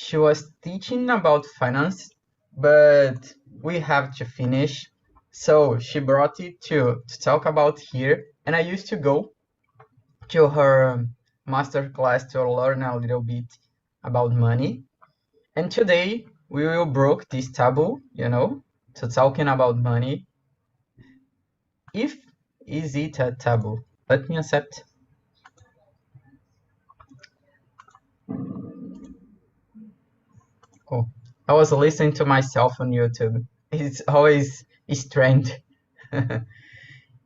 she was teaching about finance, but we have to finish. So she brought it to talk about here, and I used to go to her master class to learn a little bit about money. And today we will break this taboo, to talking about money. If is it a taboo? Let me accept. Oh, I was listening to myself on YouTube. It's always strange.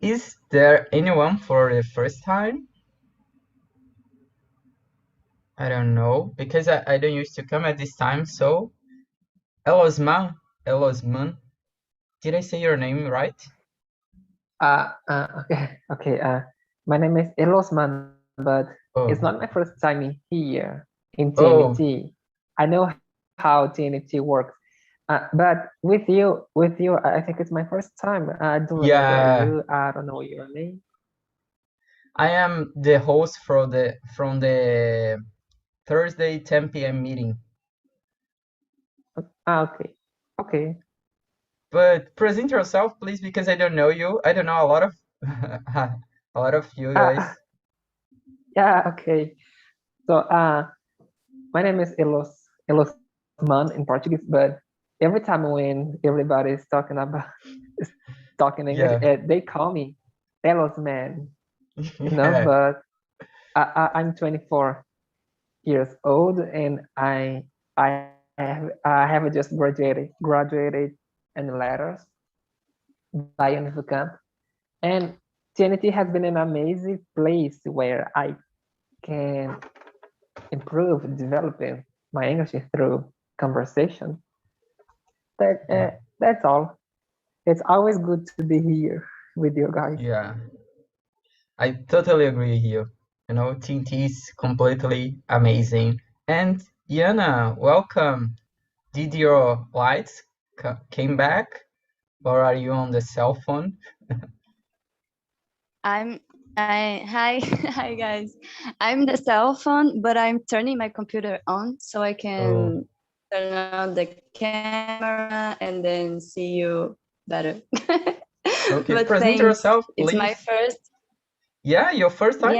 Is there anyone for the first time? I don't know, because I don't used to come at this time, so Elosman, did I say your name right? Okay. My name is Elosman, but it's Oh, not my first time here in oh, TNT. I know how TNT works, but with you, I think it's my first time. I don't remember yeah, you. I don't know your name. I am the host from the Thursday 10 p.m. meeting. Okay, okay. But present yourself, please, because I don't know you. I don't know a lot of a lot of you guys. Yeah, okay. So, my name is Elosman in Portuguese, but every time when everybody is talking English, Yeah, they call me Elosman, yeah. but I'm 24 years old, and I have just graduated in letters by Unicamp, and TNT has been an amazing place where I can improve developing my English through conversation. That's all. It's always good to be here with you guys. Yeah, I totally agree with you. TNT is completely amazing. And Yana, welcome. Did your lights came back, or are you on the cell phone? Hi hi guys. I'm the cell phone, but I'm turning my computer on so I can turn on the camera and then see you better. Okay, But present thanks. yourself, It's my please. first. Yeah, your first time?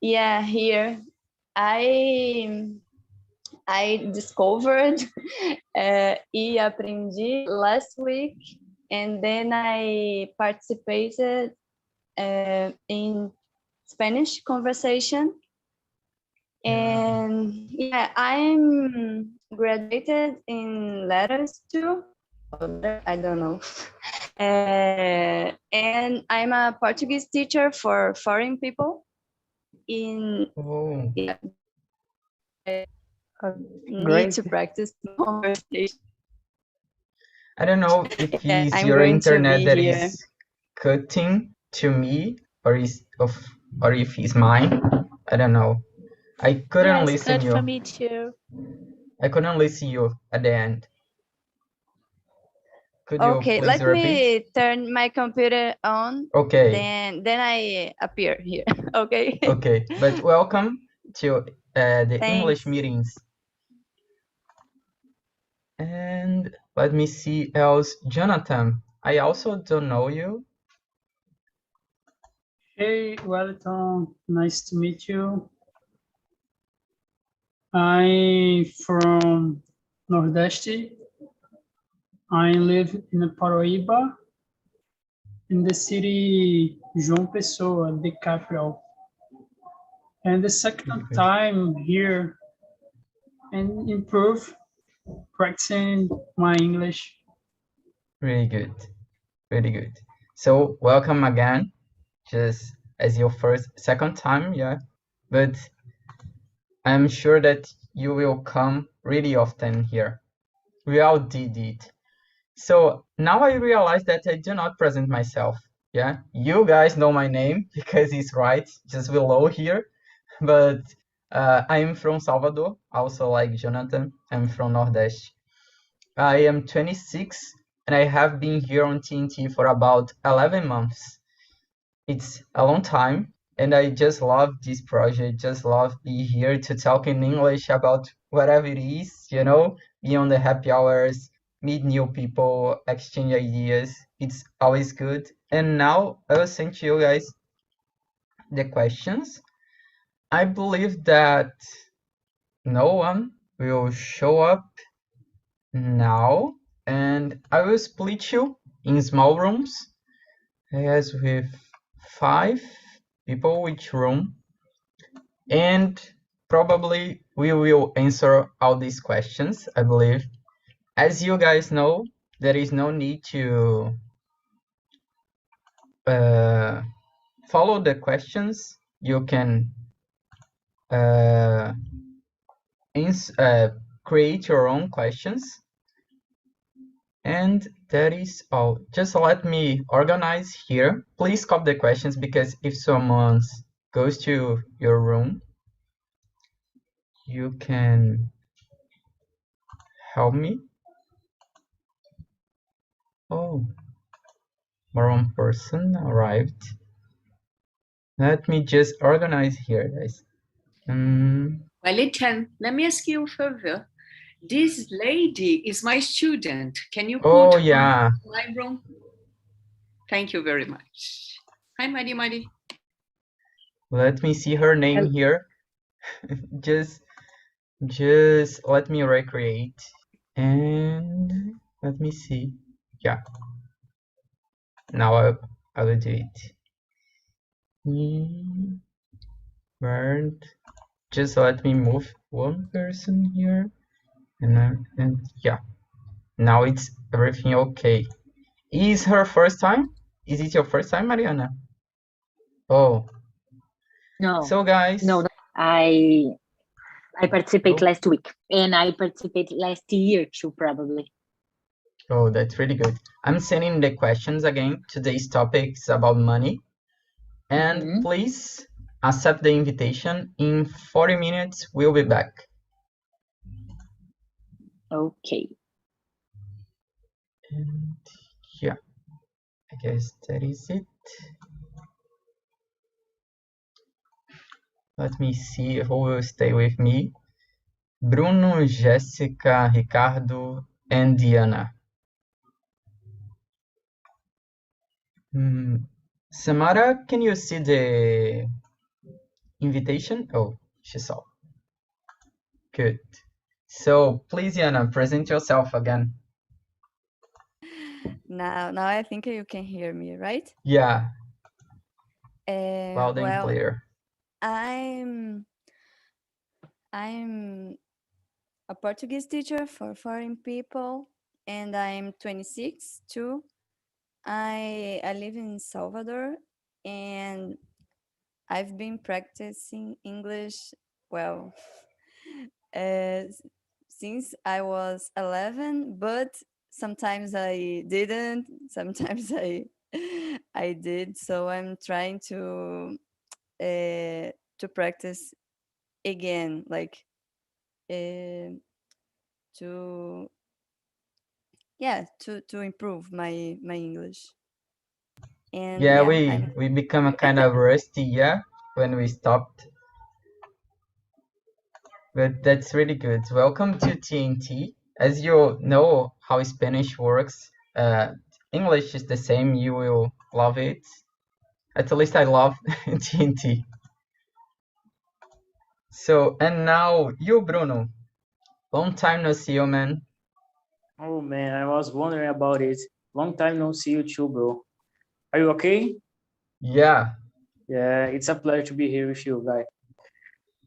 Yeah, here. I discovered e aprendi last week, and then I participated in Spanish conversation. And yeah, I'm graduated in letters too. I don't know. And I'm a Portuguese teacher for foreign people. Oh, Yeah, need Great. to practice conversation. I don't know if Yeah, it's I'm your going to internet be that here. is cutting to me, or if it's mine. I don't know. I couldn't Yes, listen good for you. me too. I couldn't listen you at the end. Could you Okay, please let repeat? me turn my computer on. Okay. Then I appear here. Okay. Okay, but welcome to the English Thanks. meetings. And let me see else. Jonathan, I also don't know you. Hey, Wellington, nice to meet you. I'm from Nordeste. I live in Paraíba, in the city João Pessoa, the capital. And the second time here and improve practicing my English. Really good, really good. So welcome again, just as your second time, yeah. But I'm sure that you will come really often here. We all did it. So now I realize that I do not present myself. Yeah, you guys know my name because it's right just below here. But I'm from Salvador, also like Jonathan. I'm from Nordeste. I am 26 and I have been here on TNT for about 11 months. It's a long time, And I just love this project, just love be here to talk in English about whatever it is, you know, be on the happy hours, meet new people, exchange ideas. It's always good. And now I will send to you guys the questions. I believe that no one will show up now, and I will split you in small rooms, as with 5 people each room, and probably we will answer all these questions, I believe. As you guys know, there is no need to follow the questions. You can create your own questions. And that is all. Just let me organize here. Please copy the questions, because if someone goes to your room, you can help me. Oh, more one person arrived. Let me just organize here, guys. Well, let me ask you a favor. This lady is my student. Can you put her in my room? Thank you very much. Hi, Mari. Let me see her name here. just let me recreate. And let me see. Yeah. Now I will do it. Word. Just let me move one person here. And yeah. Now it's everything okay. Is her first time? Is it your first time, Mariana? Oh. No. So guys. No, I participated last week, and I participated last year too, probably. Oh, that's really good. I'm sending the questions again. Today's topic is about money. And please accept the invitation. In 40 minutes, we'll be back. Okay. And yeah, I guess that is it. Let me see who will stay with me. Bruno, Jessica, Ricardo, and Diana. Samara, can you see the invitation? Oh, she saw. Good. So please, Diana, present yourself again. Now I think you can hear me, right? Yeah. Loud and clear. I'm a Portuguese teacher for foreign people, and I'm 26 too. I live in Salvador, and I've been practicing English, well, since I was 11, but sometimes I didn't, sometimes I did. So I'm trying to practice again, like to improve my English. And yeah, we become a kind of rusty, when we stopped. But that's really good. Welcome to TNT. As you know how Spanish works, English is the same. You will love it. At least I love TNT. So, and now you, Bruno. Long time no see you, man. Oh man, I was wondering about it. Long time no see you too, bro. Are you okay? Yeah. Yeah, it's a pleasure to be here with you, guys.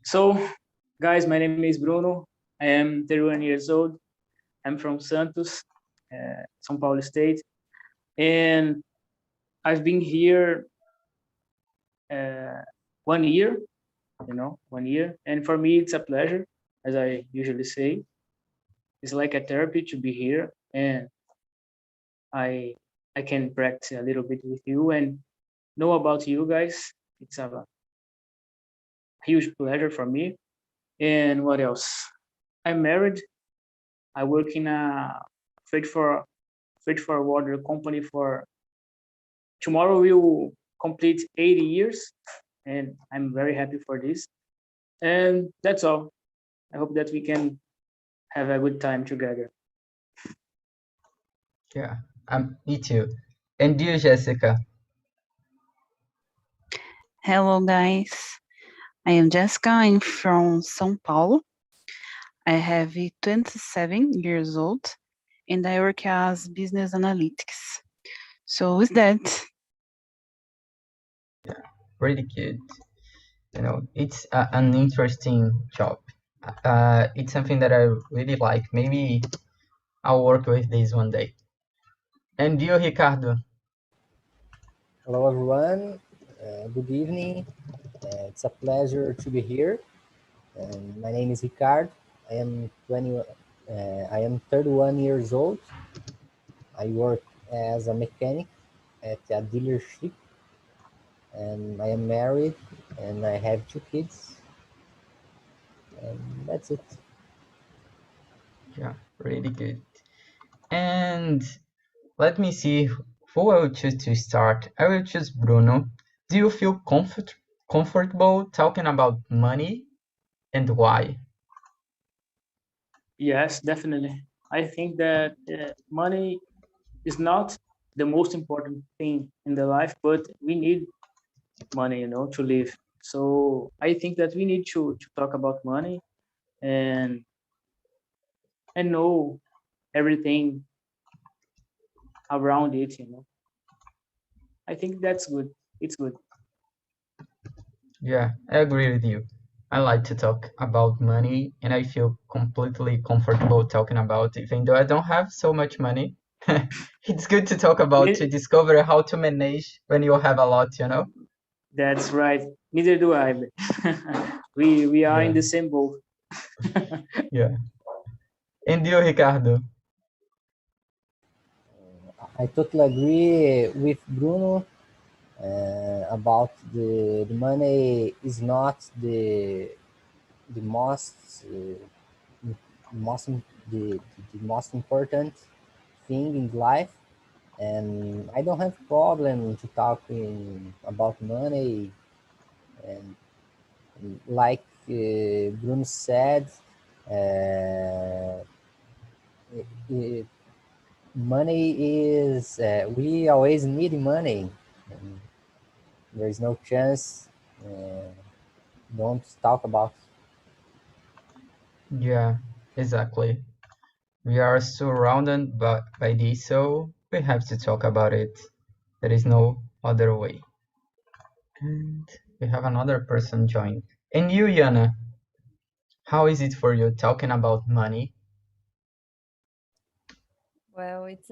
So, guys, my name is Bruno. I am 31 years old. I'm from Santos, São Paulo State. And I've been here 1 year, 1 year. And for me, it's a pleasure, as I usually say. It's like a therapy to be here. And I can practice a little bit with you and know about you guys. It's a huge pleasure for me. And what else? I'm married. I work in a freight forwarder company for tomorrow. We'll complete 80 years. and I'm very happy for this. And that's all. I hope that we can have a good time together. Yeah, me too. And you, Jessica? Hello, guys. I am Jessica. I'm from São Paulo. I have 27 years old, and I work as business analytics. So with that. Yeah, pretty good. You know, it's an interesting job. It's something that I really like. Maybe I'll work with this one day. And you, Ricardo? Hello, everyone. Good evening. It's a pleasure to be here. My name is Ricardo. I am 31 years old. I work as a mechanic at a dealership, and I am married, and I have 2 kids. And that's it. Yeah, really good. And let me see who I will choose to start. I will choose Bruno. Do you feel comfortable talking about money, and why? Yes, definitely. I think that money is not the most important thing in the life, but we need money, to live. So I think that we need to talk about money and know everything around it. I think that's good. It's good. Yeah, I agree with you. I like to talk about money, and I feel completely comfortable talking about it, even though I don't have so much money. It's good to talk about, to discover how to manage when you have a lot, That's right. Neither do I. we are in the same boat. Yeah. And you, Ricardo? I totally agree with Bruno about the money is not the most the most important thing in life, and I don't have problem to talking about money. And like Bruno said, money is we always need money. And there is no chance don't talk about. Yeah, exactly. We are surrounded by this, so we have to talk about it. There is no other way. And we have another person join. And you, Yana, how is it for you talking about money? Well, it's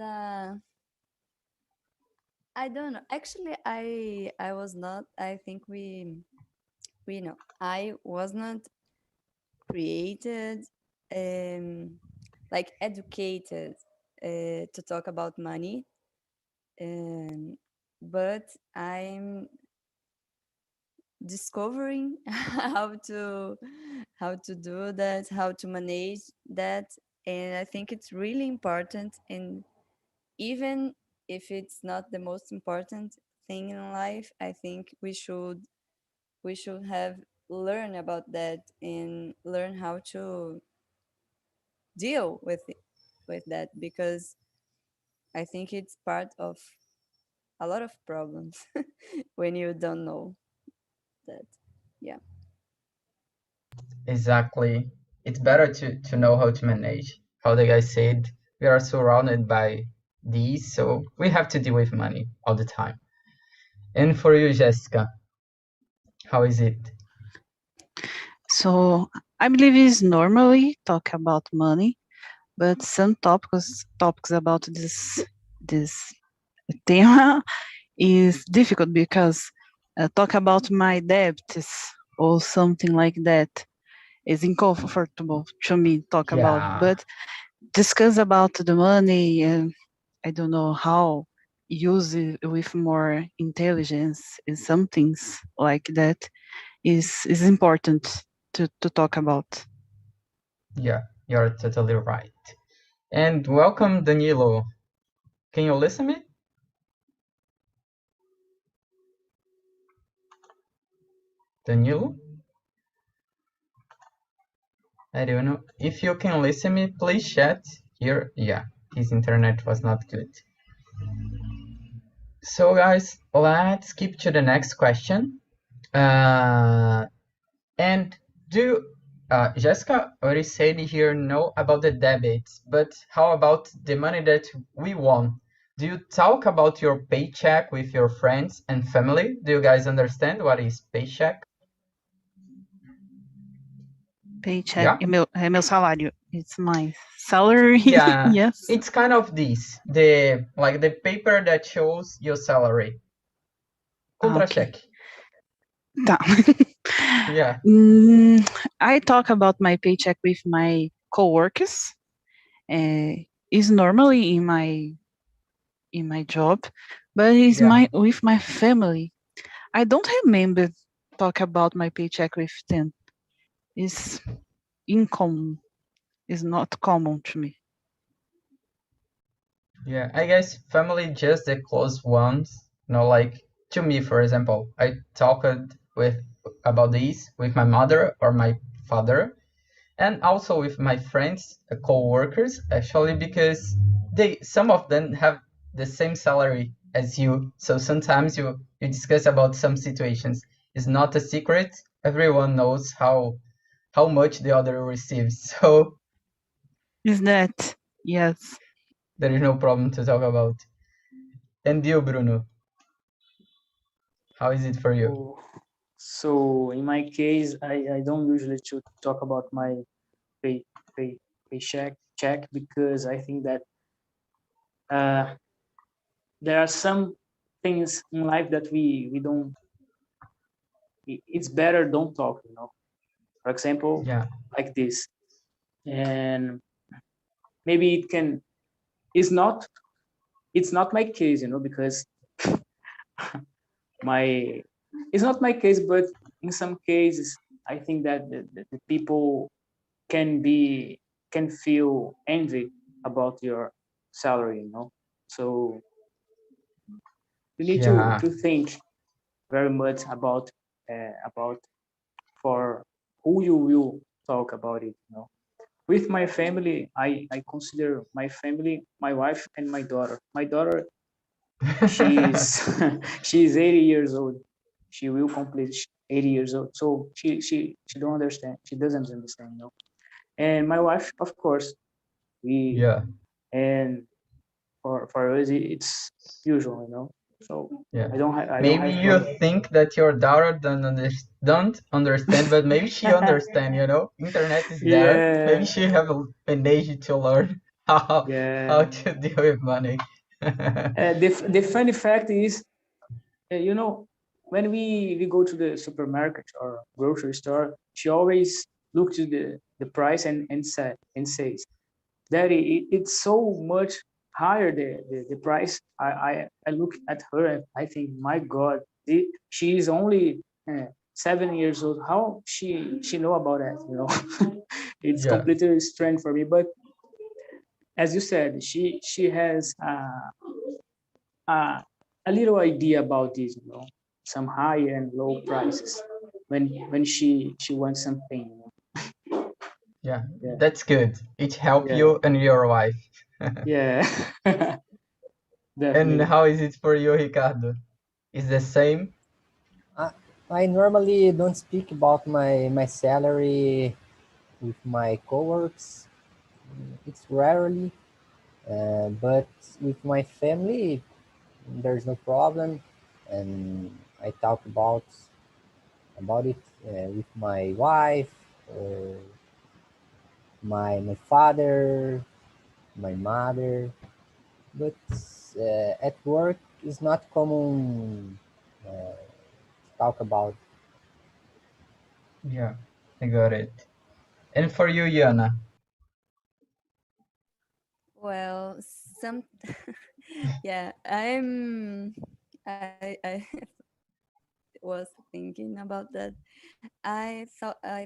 I don't know. Actually, I was not. I think we know. I was not created, like educated, to talk about money. But I'm discovering how to do that, how to manage that, and I think it's really important. And even if it's not the most important thing in life, I think we should have learn about that and learn how to deal with that, because I think it's part of a lot of problems when you don't know that. Yeah. Exactly. It's better to know how to manage. How the guy said, we are surrounded by these, so we have to deal with money all the time. And for you, Jessica, how is it? So I believe it's normally talk about money, but some topics about this theme is difficult because talk about my debts or something like that is uncomfortable to me talk about. But discuss about the money and I don't know how use it with more intelligence and some things like that is important to talk about. Yeah, you're totally right. And welcome, Danilo. Can you listen me? Danilo? I don't know. If you can listen me, please chat here. Yeah, his internet was not good. So guys, let's skip to the next question. And Jessica already said here no about the debits, but how about the money that we won? Do you talk about your paycheck with your friends and family? Do you guys understand what is paycheck? Paycheck, é meu salário. It's my salary. Yeah, yes. It's kind of this, the paper that shows your salary. Contra-cheque. Tá. Yeah. I talk about my paycheck with my coworkers. Is normally in my job, but it's with my family. I don't remember talk about my paycheck with them. It's uncommon. It's not common to me. Yeah, I guess family just the close ones. Like to me, for example, I talked about this with my mother or my father, and also with my friends, co-workers, actually, because some of them have the same salary as you. So sometimes you discuss about some situations. It's not a secret. Everyone knows how much the other receives. So is that yes. There is no problem to talk about. And you, Bruno? How is it for you? So in my case, I don't usually talk about my paycheck because I think that there are some things in life that we don't. It's better don't talk, For example, like this, and maybe it's not my case, because it's not my case, but in some cases, I think that the people can feel envy about your salary, So you need to think very much about for who you will talk about it, With my family, I consider my family, my wife and my daughter. My daughter, she's 80 years old. She will complete 80 years old. So she don't understand. She doesn't understand, And my wife, of course, and for us it's usual, So I don't have. Maybe you think that your daughter don't understand, but maybe she understand. Internet is there. Maybe she have an age to learn how to deal with money. The funny fact is, when we go to the supermarket or grocery store, she always looks to the price and says, "Daddy, it's so much higher the price." I look at her and I think, my God, she is only 7 years old. How she know about that? It's completely strange for me. But as you said, she has a little idea about this, some high and low prices when she wants something. Yeah, that's good. It helps you and your wife. Yeah. And how is it for you, Ricardo? Is the same? I normally don't speak about my salary with my coworkers. It's rarely, but with my family, there's no problem, and I talk about it with my wife, my father, my mother. But at work, it's not common to talk about. Yeah, I got it. And for you, Yana? Well, yeah, I was thinking about that. I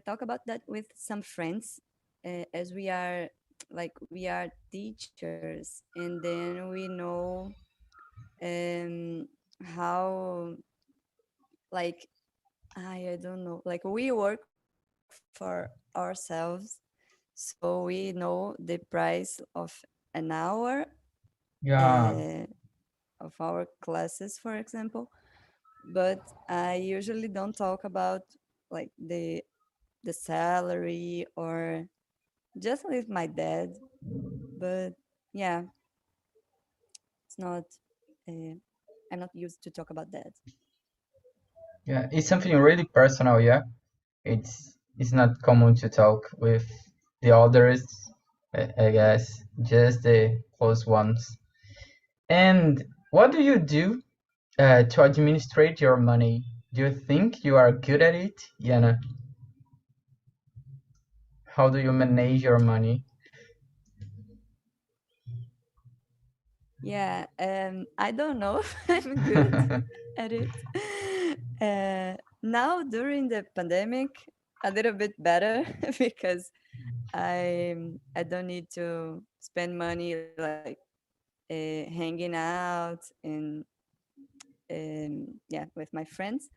talk about that with some friends, as we are teachers, and then we know how, like, I don't know. Like we work for ourselves, so we know the price of an hour of our classes, for example. But I usually don't talk about like the salary or just with my dad. But yeah, it's not. I'm not used to talk about that. Yeah, it's something really personal. Yeah, it's not common to talk with the others. I guess just the close ones. And what do you do to administrate your money? Do you think you are good at it, Yana? How do you manage your money? Yeah, I don't know if I'm good at it. Now during the pandemic, a little bit better because I don't need to spend money like hanging out and yeah, with my friends.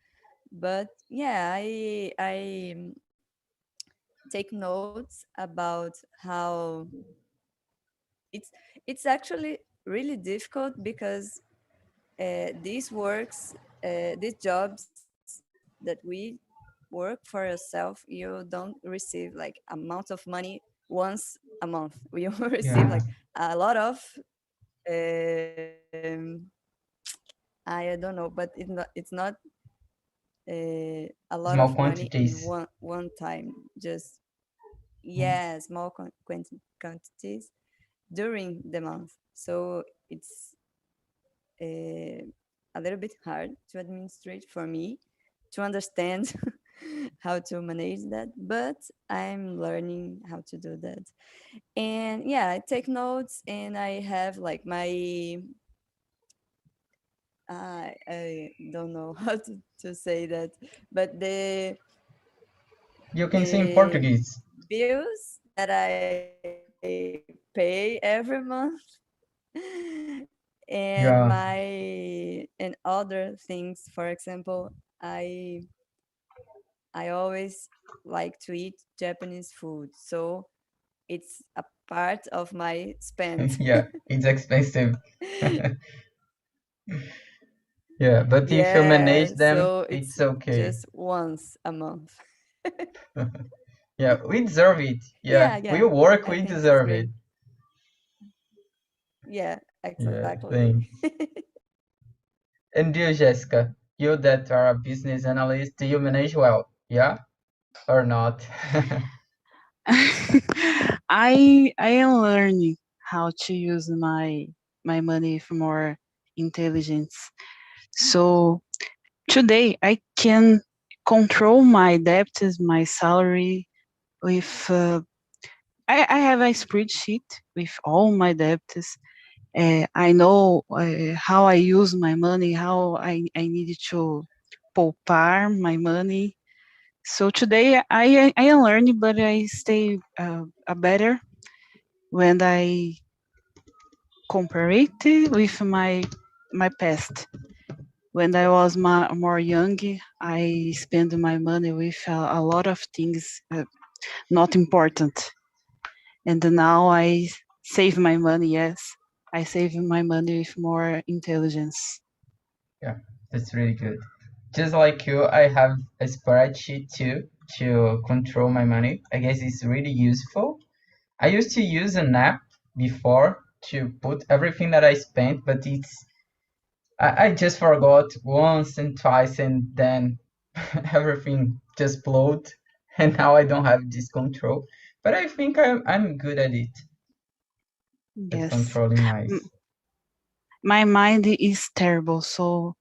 But yeah, I take notes about how it's actually really difficult because these jobs that we work for yourself, you don't receive like amount of money once a month. You receive like Yeah, a lot of um, I don't know, but it's not a lot small of money in quantities. one time. Just Mm. yeah, small quantities during the month. So it's uh, a little bit hard to administrate for me to understand how to manage that, but I'm learning how to do that. And yeah, I take notes and I have like my I don't know how to say that, but You can say in the Portuguese. bills that I pay every month and Yeah, and other things. For example, I always like to eat Japanese food, so it's a part of my spend. yeah, it's expensive. Yeah, but if you manage Yeah, them, so it's it's okay. just once a month. Yeah, we deserve it. Yeah, Yeah, we yeah, work, I we think it's deserve it. great. Yeah, Yeah, exactly. thanks. And you, Jessica, you that are a business analyst, do you manage well? Yeah or not? I am learning how to use my money with more intelligence. So today I can control my debts, my salary with I have a spreadsheet with all my debts. I know how I use my money, how I need to poupar my money. So today I am learning, but I stay a better when I compare it with my past. When I was more young, I spent my money with a lot of things not important, and now I save my money. Yes, I save my money with more intelligence. Yeah, that's really good. Just like you, I have a spreadsheet too to control my money. I guess it's really useful. I used to use an app before to put everything that I spent, but I just forgot once and twice, and then everything just blowed, and now I don't have this control. But I think I'm good at it, at Yes, controlling my. M- my mind is terrible, so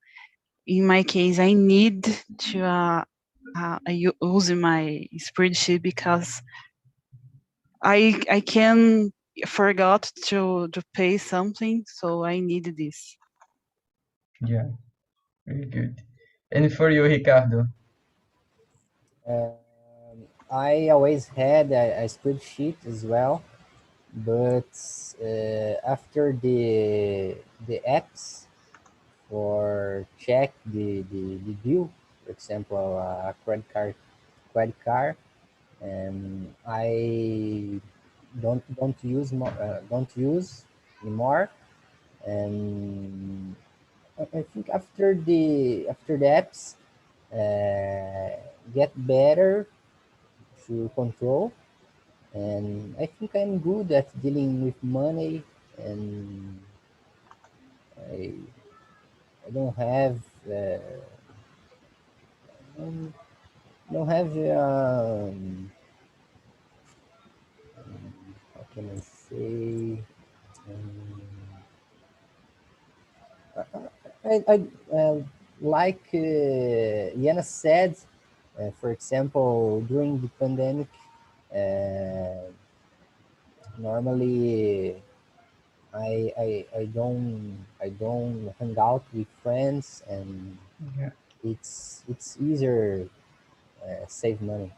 in my case, I need to use my spreadsheet because I can forgot to pay something, so I need this. Yeah, really good. And for you, Ricardo? I always had a spreadsheet as well, but after the apps for check the bill, for example, a credit card, and I don't use anymore. And I think after the apps get better to control, and I think I'm good at dealing with money, and I don't have don't have how can I say, like Yana said, for example, during the pandemic, normally I don't hang out with friends, and Yeah. it's easier save money.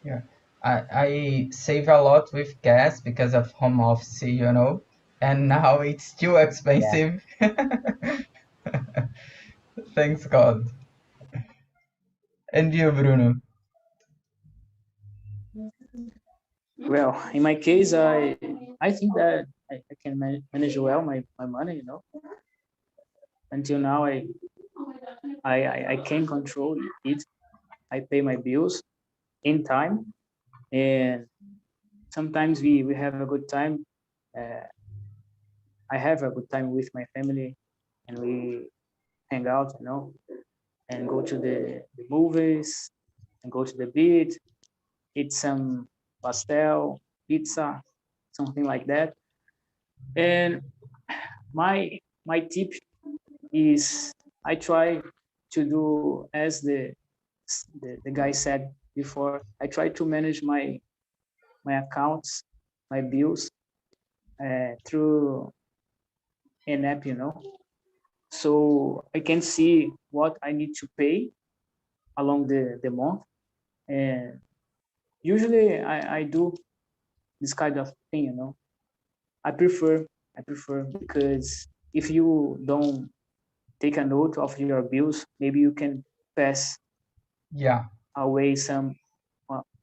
Yeah. I save a lot with gas because of home office, you know, and now it's too expensive. Thanks God. And you, Bruno? Well, in my case, I think that I can manage well my money, you know. Until now, I can control it. I pay my bills in time, and sometimes we have a good time. I have a good time with my family, and we hang out, you know, and go to the movies, and go to the beach, eat some pastel, pizza, something like that. And my tip is I try to do as the guy said before. I try to manage my accounts, my bills through an app, you know, so I can see what I need to pay along the month. And usually I do this kind of thing, you know. I prefer because if you don't take a note of your bills, maybe you can pass away some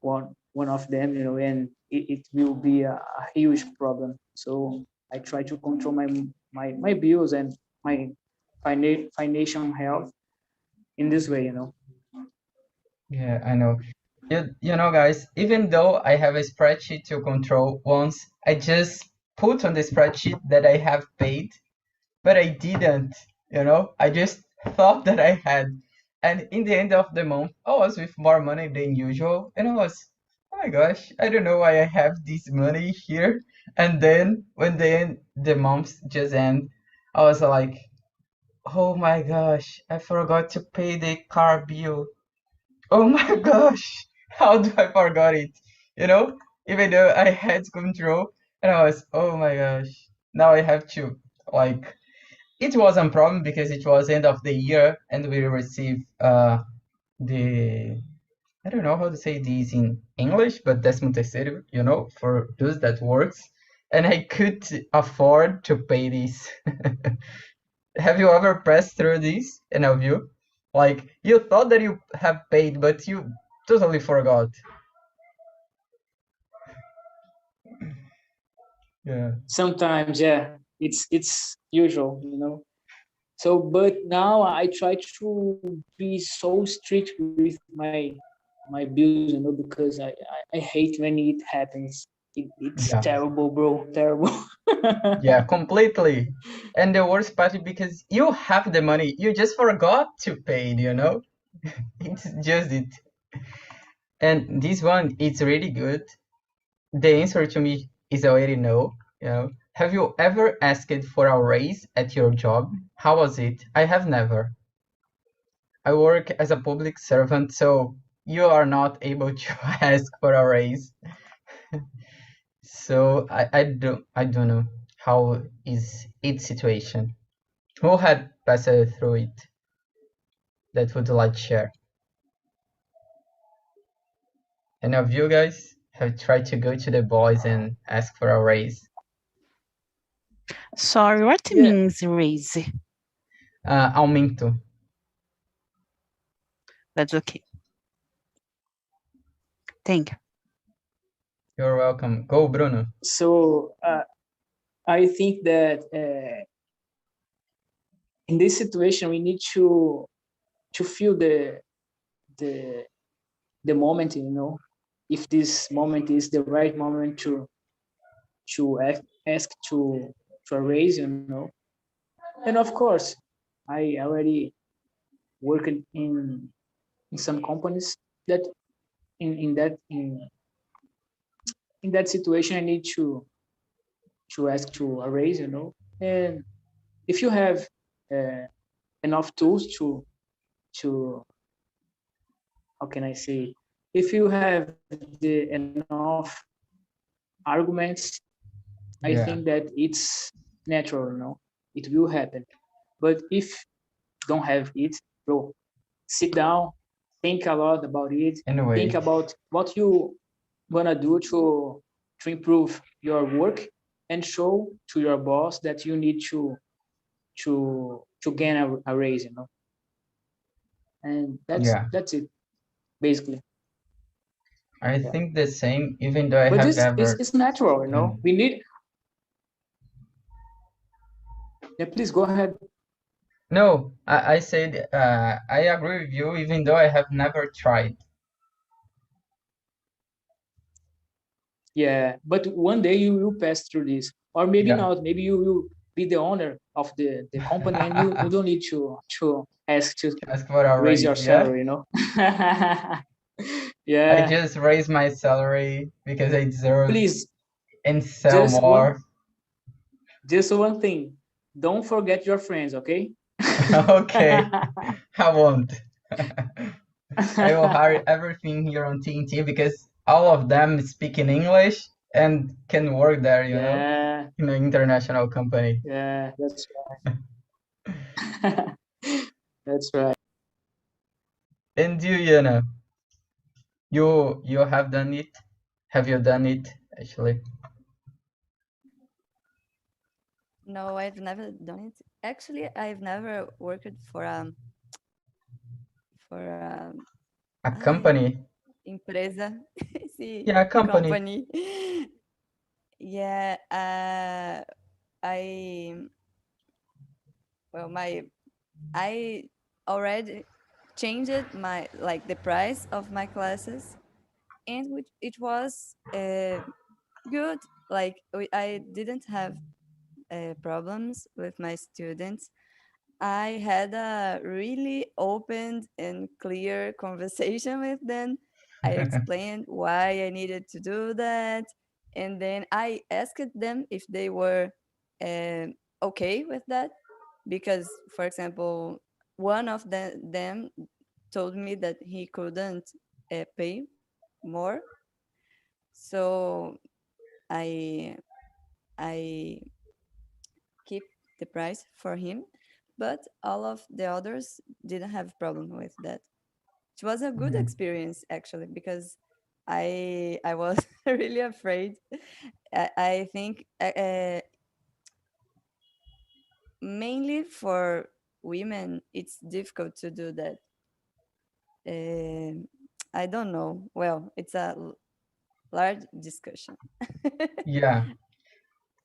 one of them, you know, and it will be a huge problem. So I try to control my bills and my financial health in this way, you know. Yeah, I know. You know, guys, even though I have a spreadsheet to control once, I just put on the spreadsheet that I have paid, but I didn't, you know? I just thought that I had. And in the end of the month, I was with more money than usual, and I was, oh my gosh, I don't know why I have this money here. And then when the month just end, I was like, oh my gosh, I forgot to pay the car bill. Oh my gosh, how do I forgot it? You know, even though I had control, and I was, oh my gosh, now I have to, like, it wasn't a problem because it was end of the year and we received the, I don't know how to say this in English, but 13º, you know, for those that works, and I could afford to pay this. Have you ever passed through this, any of you? Like, you thought that you have paid, but you totally forgot. Yeah. Sometimes, yeah, it's usual, you know. So, but now I try to be so strict with my bills, you know, because I hate when it happens. It's terrible, bro, terrible. Yeah, completely. And the worst part is because you have the money, you just forgot to pay, you know? It's just it. And this one, it's really good. The answer to me is already no, you know? Have you ever asked for a raise at your job? How was it? I have never. I work as a public servant, so you are not able to ask for a raise. So I don't know how is its situation. Who had passed through it that would like to share? Any of you guys have tried to go to the boys and ask for a raise? Sorry, what means raise? Aumento. That's okay. Thank you. You're welcome. Go, Bruno. So I think that in this situation we need to feel the moment, you know, if this moment is the right moment to ask to a raise, you know. And of course, I already worked in some companies that in that situation I need to ask to a raise, you know. And if you have enough tools to how can I say, if you have the enough arguments, I think that it's natural, you know, it will happen. But if don't have it, bro, sit down, think a lot about it, think about what you gonna do to improve your work, and show to your boss that you need to gain a raise, you know. And that's it, basically. I think the same, even though I but have ever. It's natural, you know. We need. Yeah, please go ahead. No, I said I agree with you, even though I have never tried. Yeah, but one day you will pass through this, or maybe not. Maybe you will be the owner of the company, and you don't need to ask for a raise raise, your salary, you know. Yeah. I just raise my salary because I deserve. Please. And sell more. Just one thing. Don't forget your friends, okay? Okay. I won't. I will hire everything here on TNT because all of them speak in English and can work there, you know, in an international company. Yeah, that's right. That's right. And you, Yana, you have done it? Have you done it, actually? No, I've never done it. Actually, I've never worked for a company. Empresa. Sí, yeah, a company. Yeah, I already changed the price of my classes, and it was good. Like I didn't have problems with my students. I had a really open and clear conversation with them. I explained why I needed to do that. And then I asked them if they were okay with that. Because, for example, one of them told me that he couldn't pay more. So I keep the price for him, but all of the others didn't have problem with that. It was a good experience, actually, because I was really afraid. I think mainly for women it's difficult to do that. I don't know. Well, it's a large discussion.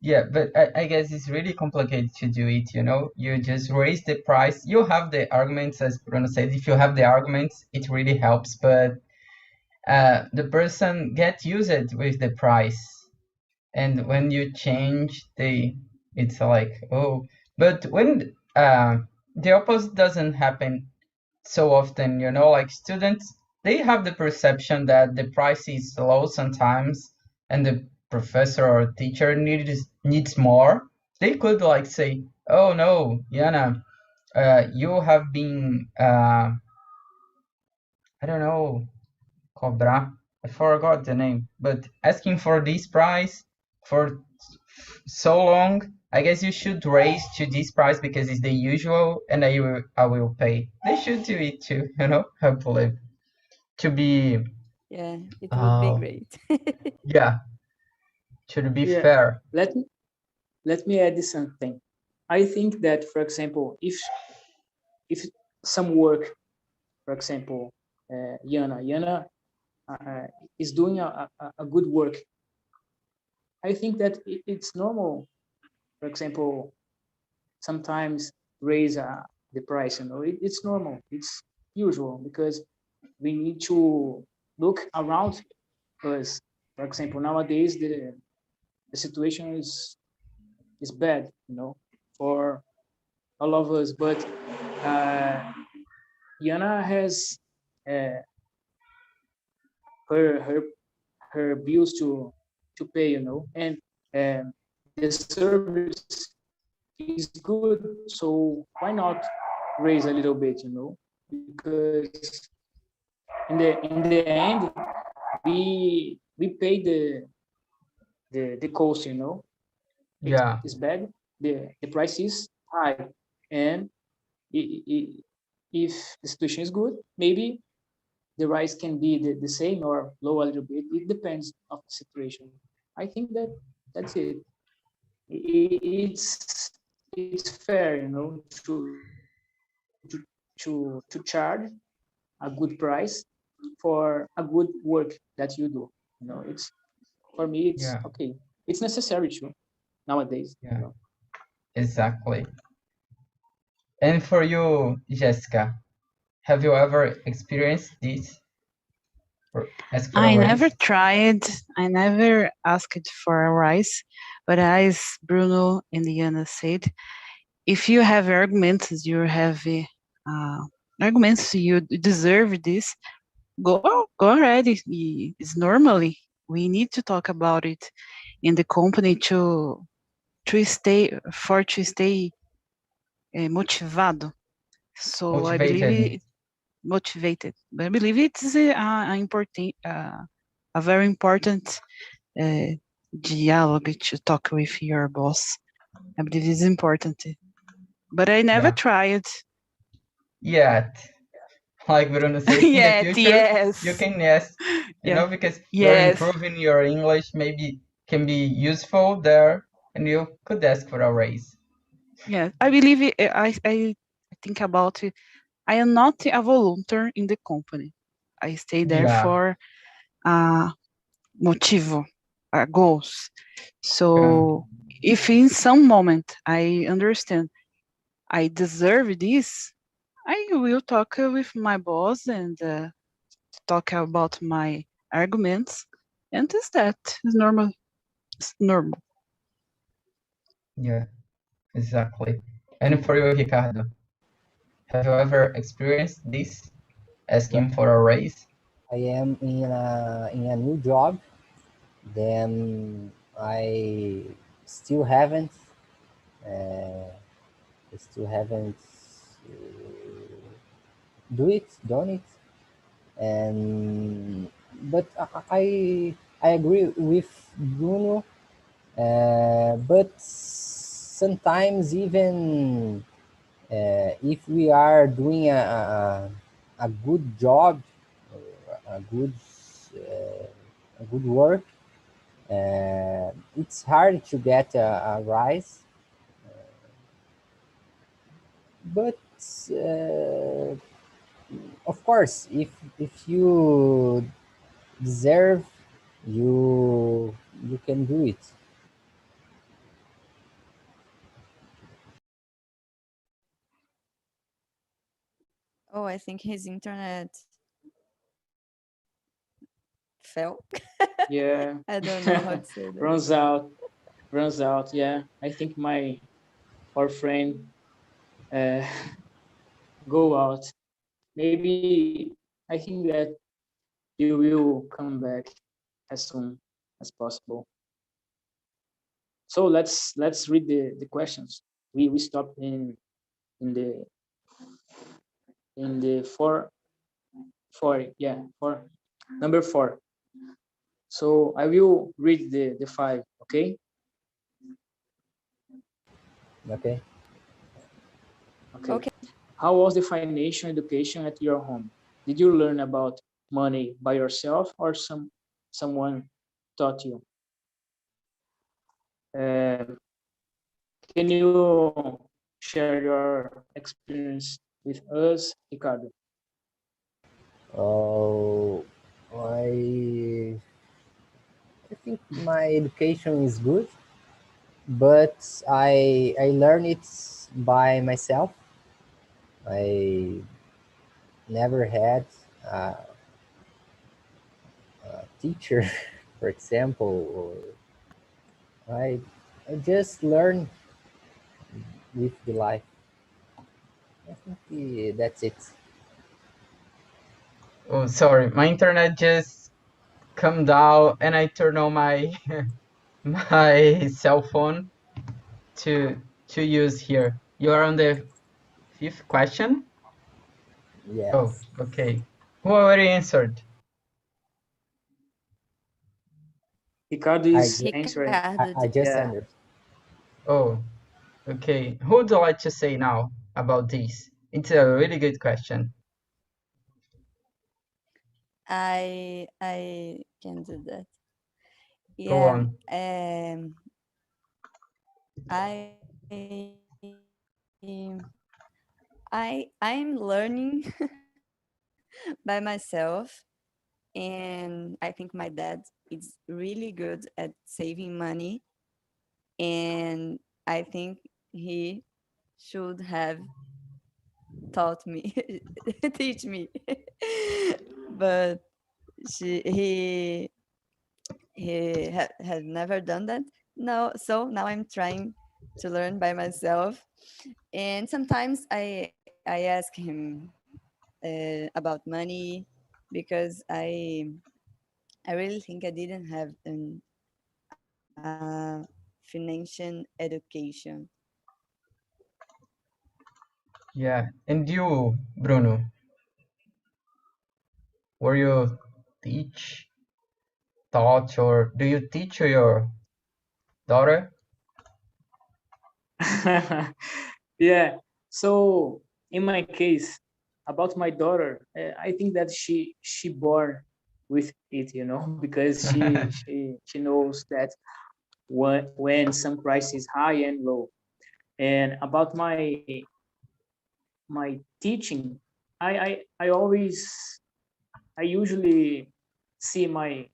Yeah, but I guess it's really complicated to do it, you know? You just raise the price. You have the arguments, as Bruno said. If you have the arguments, it really helps. But the person gets used with the price. And when you change, it's like, oh. But when the opposite doesn't happen so often, you know? Like students, they have the perception that the price is low sometimes, and the professor or teacher needs more. They could like say, oh no, Yana, you have been I don't know, cobrar, I forgot the name, but asking for this price for so long, I guess you should raise to this price because it's the usual, and I will pay. They should do it too, you know, I believe. To be yeah, it would be great. Yeah, should be fair. Let me add something. I think that, for example, if some work, for example, Yana. Yana is doing a good work. I think that it's normal. For example, sometimes raise the price. You know, it's normal. It's usual because we need to look around us. For example, nowadays the situation is bad, you know, for all of us. But Yana has her bills to pay, you know, and the service is good. So why not raise a little bit, you know? Because in the end, we pay the cost, you know. Yeah. It's bad. The price is high, and if the situation is good, maybe the rise can be the same or low a little bit. It depends of the situation. I think that that's it. It's fair, you know, to charge a good price for a good work that you do. You know, it's for me. It's okay. It's necessary too nowadays. Yeah. You know? Exactly. And for you, Jessica, have you ever experienced this? I never tried. I never asked for a rise, but as Bruno and Diana said, if you have arguments, you have arguments, you deserve this. Go ahead. It's normally we need to talk about it in the company to stay motivado. So motivated. I believe motivated. But I believe it's a very important dialogue to talk with your boss. I believe it's important. But I never tried. Yet. Like Bruno said, in the future, yes. you can ask, you know, because you're improving your English, maybe can be useful there, and you could ask for a raise. Yeah, I believe I think about it. I am not a volunteer in the company. I stay there for motivo, goals. So if in some moment I understand I deserve this, I will talk with my boss and talk about my arguments, and that is normal. It's normal. Yeah, exactly. And for you, Ricardo, have you ever experienced this, asking for a raise? I am in a new job, then I still haven't done it, and but I agree with Bruno, but sometimes even if we are doing a good job, a good work, it's hard to get a rise, but of course, if you deserve, you can do it. Oh, I think his internet fell. Yeah. I don't know how to say that. Runs out. Yeah, I think our friend go out. Maybe I think that you will come back as soon as possible. So let's read the questions. We stopped in the four number 4. So I will read the 5. Okay. Okay. How was the financial education at your home? Did you learn about money by yourself or someone taught you? Can you share your experience with us, Ricardo? Oh, I think my education is good, but I learn it by myself. I never had a, a teacher, for example, or I just learn with the life. I think that's it. Oh, sorry, my internet just come down and I turn on my my cell phone to use here. You are on the fifth question? Oh, Yes. okay. Who already answered? Ricardo I, is ju- answering. I just Yeah. understood. Oh, okay. Who would like to say now about this? It's a really good question. I can do that. Go Yeah. on. I I'm learning by myself, and I think my dad is really good at saving money, and I think he should have taught me teach me but he had never done that. No, so now I'm trying to learn by myself, and sometimes I ask him about money, because I really think I didn't have an financial education. Yeah. And you, Bruno, were you teach, taught, or do you teach your daughter? Yeah. So in my case, about my daughter, I think that she born with it, you know, because she knows that when some price is high and low. And about my teaching, I always I usually see my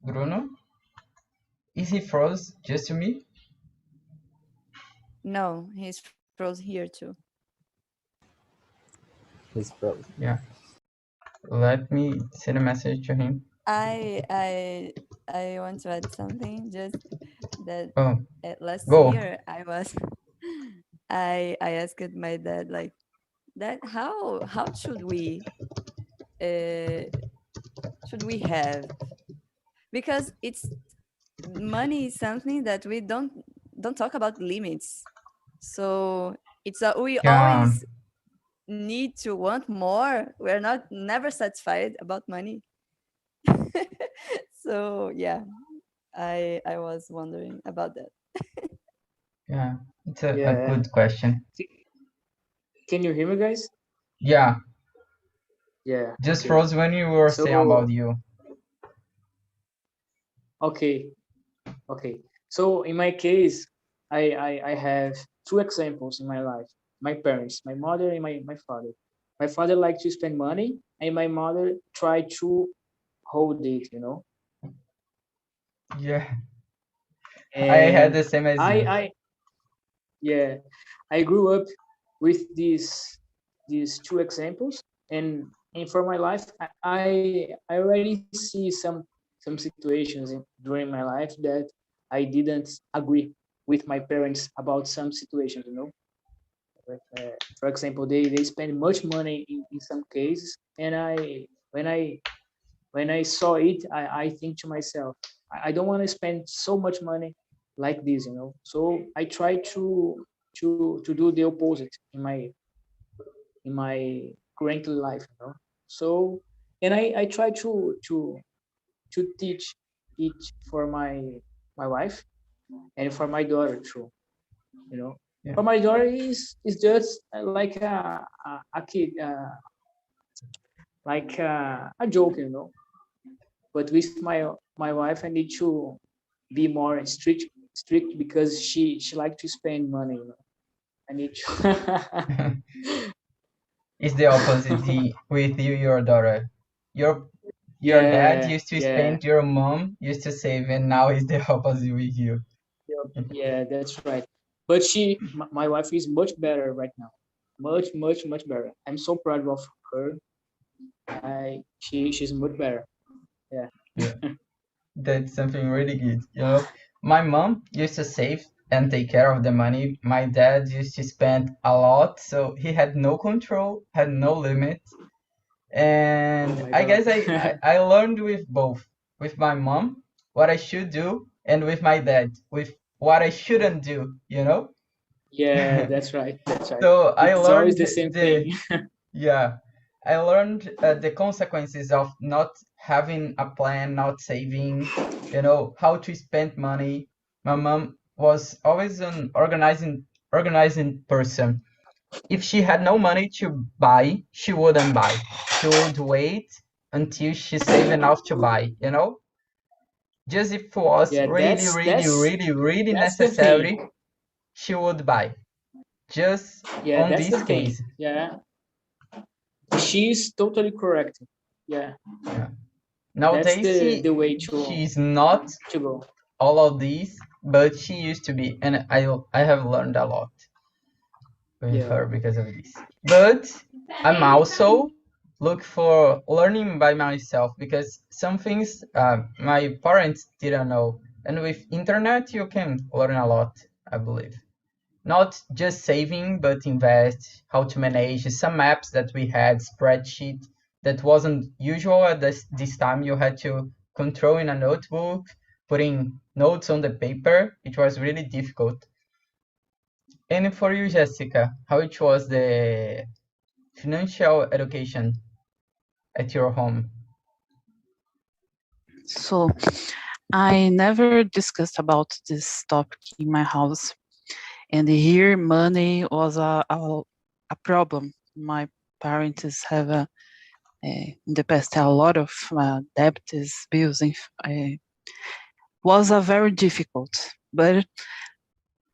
Bruno? Is he froze just to me? No, he's froze here too. He's frozen. Yeah. Let me send a message to him. I want to add something, just that Oh, last go. year I was I asked my dad, like, that how should we have, because it's money is something that we don't talk about limits, so it's we Yeah. always need to want more. We're not never satisfied about money. So yeah, I was wondering about that. Yeah. It's a yeah. good question. Can you hear me, guys? Yeah. Yeah. Just Okay. froze when you were saying about So you. okay. Okay. So in my case, I have two examples in my life. My parents, my mother and my father. My father liked to spend money, and my mother tried to hold it, you know. Yeah. I had And the same as you. I yeah, I grew up with these two examples, and for my life, I already see some situations during my life that I didn't agree with my parents about some situations, you know. For example, they spend much money in some cases, and when I when I saw it, I think to myself, I don't want to spend so much money like this, you know. So I try to do the opposite in my current life, you know. So and I try to teach it for my wife and for my daughter too, you know. Yeah. For my daughter is just like a kid, like a joke, you know. But with my wife, I need to be more strict strict because she likes to spend money. You know? I need to. It's the opposite with your daughter. Your dad used to spend, your mom used to save, and now it's the opposite with you. Yeah, that's right. But my wife is much better right now. Much better. I'm so proud of her. She's much better. Yeah. That's something really good. You know, my mom used to save and take care of the money. My dad used to spend a lot, so he had no control, had no limit. And I guess I learned with both, with my mom, what I should do, and with my dad, with what I shouldn't do, you know? Yeah, that's right. That's right. So I It's learned always the same thing. yeah, I learned the consequences of not having a plan, not saving, you know, how to spend money. My mom was always an organizing person. If she had no money to buy, she wouldn't buy. She would wait until she saved enough to buy, you know? Just if it was Yeah, really that's the thing. necessary, she would buy. Just Yeah, on that's this the thing. case. Yeah. She's totally correct. Yeah. Nowadays, that's the way she's not to go. all of these, but she used to be, and I have learned a lot with her because of this. But I'm also look for learning by myself because some things my parents didn't know, and with internet you can learn a lot, I believe. Not just saving, but invest, how to manage some apps that we had, spreadsheet that wasn't usual at this time. You had to control in a notebook, putting notes on the paper. It was really difficult. And for you, Jessica, how it was the financial education at your home? So I never discussed about this topic in my house. And here money was a problem. My parents have in the past a lot of debts, bills. Was a very difficult. But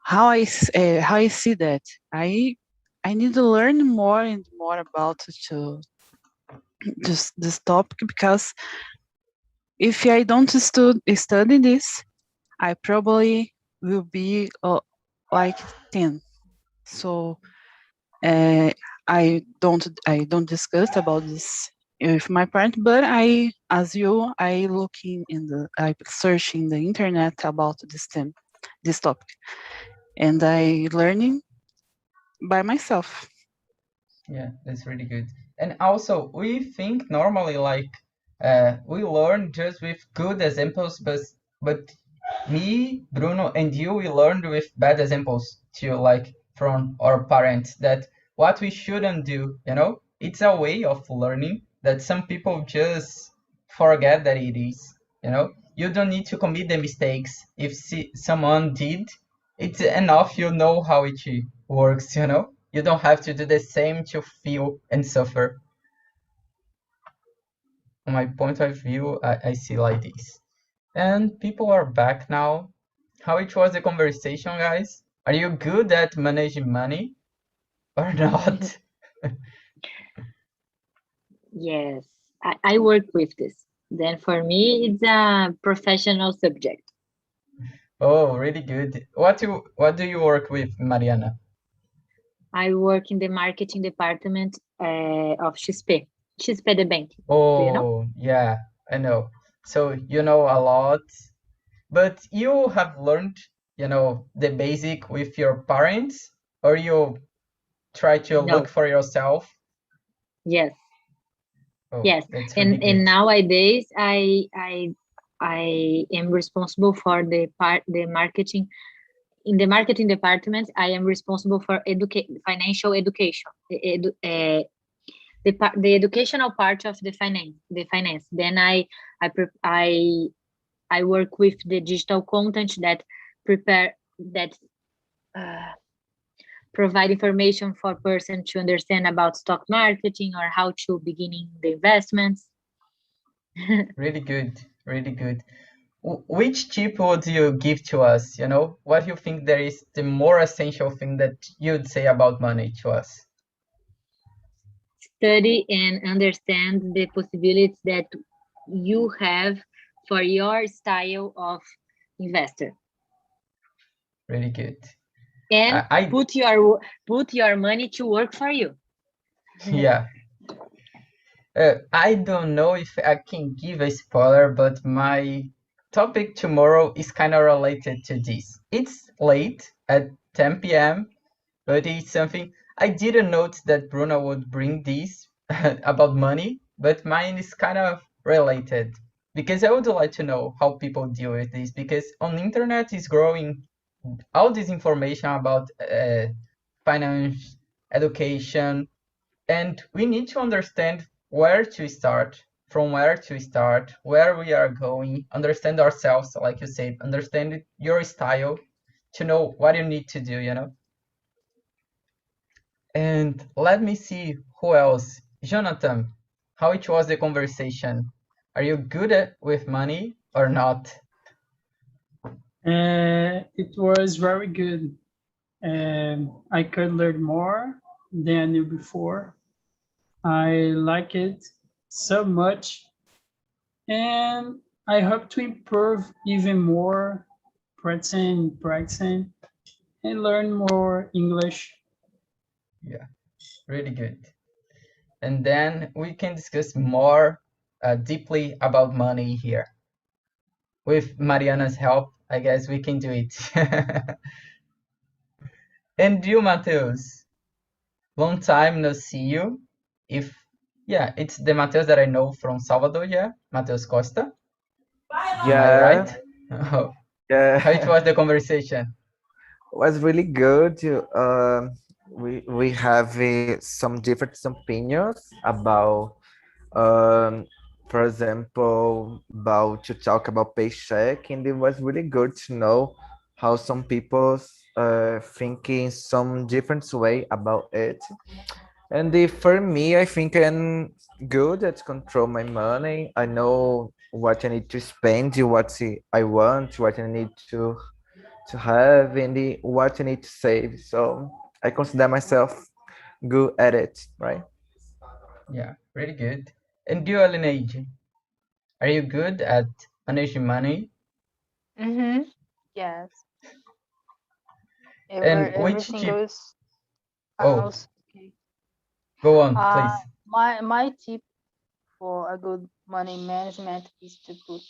how I see that I need to learn more and more about just this topic, because if I don't study this, I probably will be like 10. So I don't discuss about this with my parents, but I looking I search in the internet about this topic, and I learning by myself. Yeah, that's really good. And also, we think normally like we learn just with good examples, but me, Bruno, and you, we learned with bad examples too, like from our parents, that what we shouldn't do, you know? It's a way of learning that some people just forget that it is, you know? You don't need to commit the mistakes. If someone did, it's enough you know how it works, you know? You don't have to do the same to feel and suffer. From my point of view, I see like this. And people are back now. How it was the conversation, guys? Are you good at managing money or not? Yes, I work with this. Then for me, it's a professional subject. Oh, really good. What do you work with, Mariana? I work in the marketing department of XP the bank. Oh, do you know? Yeah, I know. So you know a lot, but you have learned, you know, the basic with your parents, or you try to look for yourself? Yes. Oh, yes, that's really good. And nowadays I am responsible for the marketing. In the marketing department, I am responsible for financial education, the educational part of the finance. Then I work with the digital content that provide information for person to understand about stock marketing or how to beginning the investments. Really good, really good. which tip would you give to us? You know, what do you think there is the more essential thing that you'd say about money to us? Study and understand the possibilities that you have for your style of investor. Really good. And put your money to work for you. Yeah. I don't know if I can give a spoiler, but my topic tomorrow is kind of related to this. It's late at 10 p.m., but it's something I didn't notice that Bruno would bring this about money, but mine is kind of related because I would like to know how people deal with this, because on the internet is growing all this information about finance, education, and we need to understand where to start, from where to start, where we are going, understand ourselves, like you said, understand your style to know what you need to do, you know? And let me see who else. Jonathan, how it was the conversation? Are you good with money or not? It was very good. I could learn more than I knew before. I like it so much, and I hope to improve even more, practicing, and learn more English. Yeah, really good. And then we can discuss more deeply about money here. With Mariana's help, I guess we can do it. And you, Mateus, long time no see you. Yeah, it's the Mateus that I know from Salvador, yeah, Mateus Costa. Am I right? Oh. Yeah. How it was the conversation? Was really good. We have some different opinions about, for example, about to talk about paycheck, and it was really good to know how some people think in some different way about it. And for me, I think I'm good at control my money. I know what I need to spend, what I want, what I need to have, and what I need to save. So I consider myself good at it, right? Yeah, really good. And you, Alineide, are you good at managing money? Yes. And which Everything tip? goes. Oh, Okay. go on, please. My tip for a good money management is to put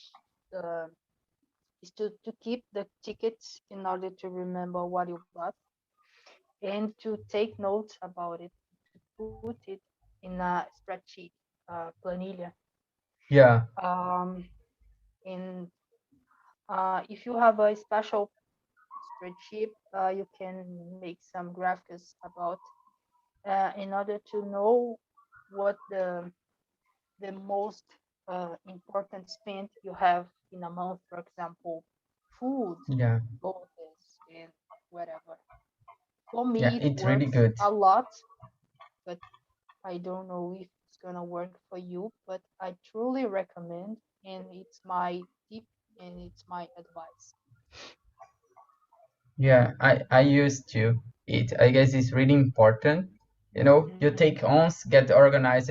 to keep the tickets in order to remember what you bought, and to take notes about it, to put it in a spreadsheet, planilla. Yeah. And if you have a special spreadsheet, you can make some graphics about in order to know what the most important spend you have in a month. For example, food, Yeah. clothes, and whatever. For me, Yeah, it it's works really good. a lot, but I don't know if it's gonna work for you. But I truly recommend, and it's my tip and it's my advice. Yeah, I used to. I guess it's really important. You know, you take ons, get organized,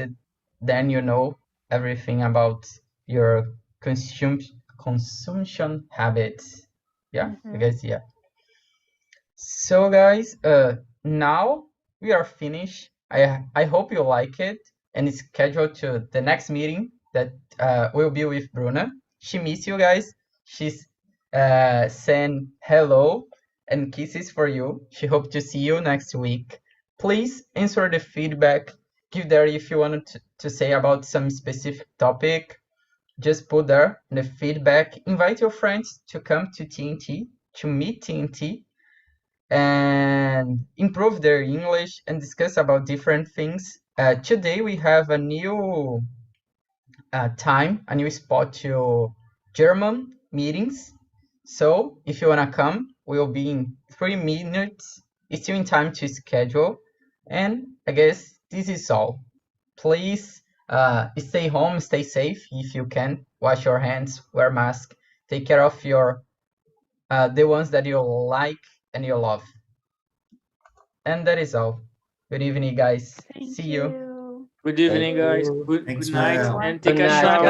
then you know everything about your consumption habits. Yeah, I guess, yeah. So guys, now we are finished. I hope you like it, and it's scheduled to the next meeting that will be with Bruna. She miss you guys. She's saying hello and kisses for you. She hope to see you next week. Please answer the feedback. Give there if you wanted to say about some specific topic. Just put there the feedback. Invite your friends to come to TNT, to meet TNT, and improve their English and discuss about different things. Today we have a new time, a new spot to German meetings. So if you wanna come, we'll be in 3 minutes. It's still in time to schedule. And I guess this is all. Please stay home, stay safe if you can. Wash your hands, wear mask, take care of your the ones that you like and you love. And that is all. Good evening, guys. See you. Good evening, guys. Good night, and take a shower.